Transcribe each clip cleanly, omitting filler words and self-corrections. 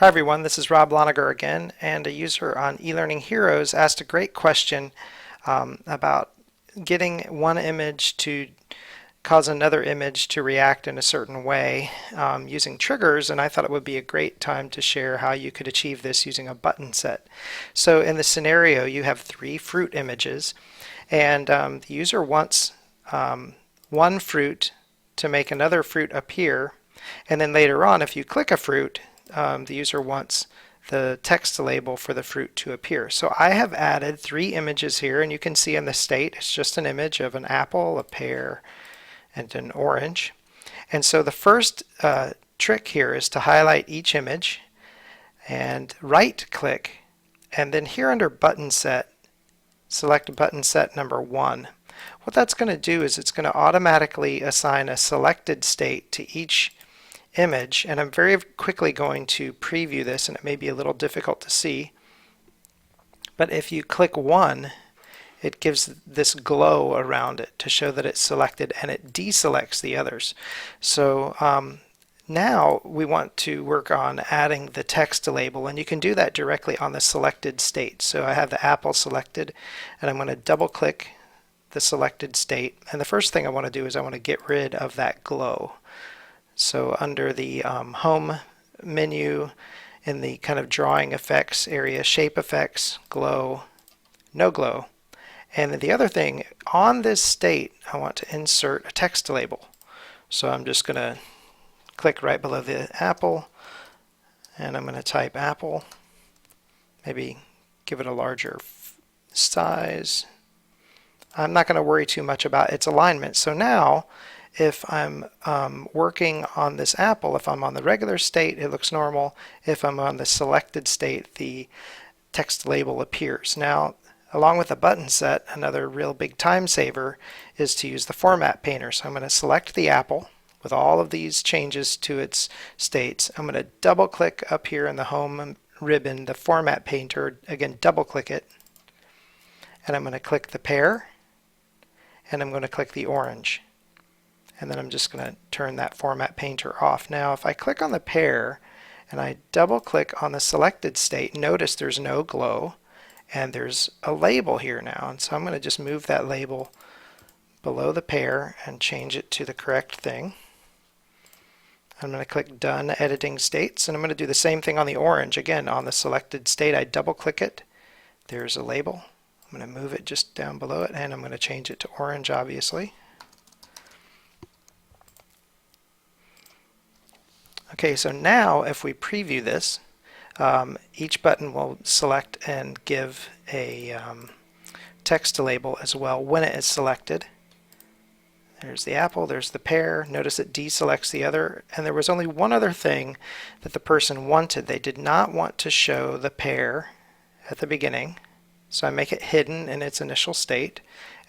Hi everyone, this is Rob Lonergan again, and a user on eLearning Heroes asked a great question about getting one image to cause another image to react in a certain way using triggers, and I thought it would be a great time to share how you could achieve this using a button set. So in the scenario, you have three fruit images, and the user wants one fruit to make another fruit appear, and then later on, if you click a fruit, the user wants the text label for the fruit to appear. So I have added three images here, and you can see in the state it's just an image of an apple, a pear, and an orange. And so the first trick here is to highlight each image and right click, and then here under button set, select button set number 1. What that's going to do is it's going to automatically assign a selected state to each image, and I'm very quickly going to preview this, and it may be a little difficult to see, but if you click 1, it gives this glow around it to show that it's selected, and it deselects the others. So now we want to work on adding the text label, and you can do that directly on the selected state. So I have the apple selected, and I'm going to double click the selected state, and the first thing I want to do is I want to get rid of that glow. So under the home menu, in the kind of drawing effects area, shape effects, glow, no glow. And then the other thing, on this state, I want to insert a text label. So I'm just going to click right below the apple, and I'm going to type apple, maybe give it a larger size. I'm not going to worry too much about its alignment. So now, if I'm working on this apple, if I'm on the regular state, it looks normal. If I'm on the selected state, the text label appears. Now, along with the button set, another real big time saver is to use the format painter. So I'm going to select the apple with all of these changes to its states. I'm going to double click up here in the home ribbon, the format painter, again double click it, and I'm going to click the pear, and I'm going to click the orange. And then I'm just going to turn that format painter off. Now if I click on the pear and I double click on the selected state, notice there's no glow and there's a label here now. And so I'm going to just move that label below the pear and change it to the correct thing. I'm going to click Done Editing States, and I'm going to do the same thing on the orange. Again, on the selected state, I double click it. There's a label. I'm going to move it just down below it, and I'm going to change it to orange, obviously. Okay, so now if we preview this, each button will select and give a text label as well when it is selected. There's the apple, there's the pear. Notice it deselects the other, and there was only one other thing that the person wanted. They did not want to show the pear at the beginning, so I make it hidden in its initial state,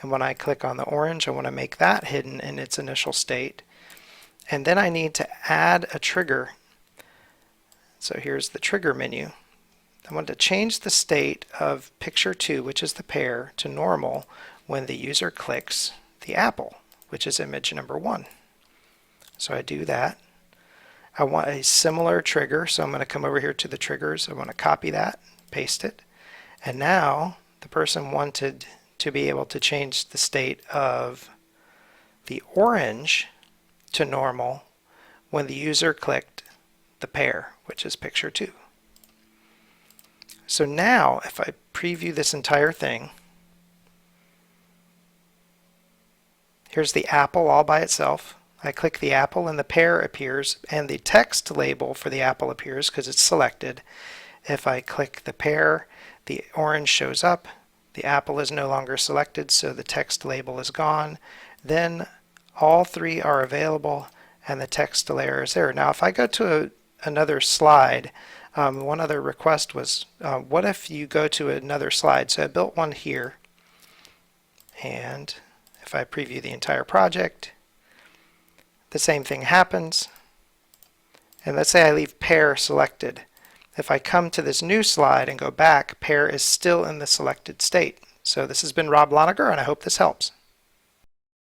and when I click on the orange, I want to make that hidden in its initial state. And then I need to add a trigger. So here's the trigger menu. I want to change the state of picture 2, which is the pear, to normal when the user clicks the apple, which is image number 1. So I do that. I want a similar trigger, so I'm going to come over here to the triggers. I want to copy that, paste it, and now the person wanted to be able to change the state of the orange to normal when the user clicked the pear, which is picture 2. So now if I preview this entire thing, here's the apple all by itself. I click the apple and the pear appears, and the text label for the apple appears because it's selected. If I click the pear, the orange shows up, the apple is no longer selected, so the text label is gone. Then all three are available and the text layer is there. Now if I go to another slide, one other request was what if you go to another slide? So I built one here, and if I preview the entire project, the same thing happens. And let's say I leave pear selected. If I come to this new slide and go back, pear is still in the selected state. So this has been Rob Lonergan, and I hope this helps.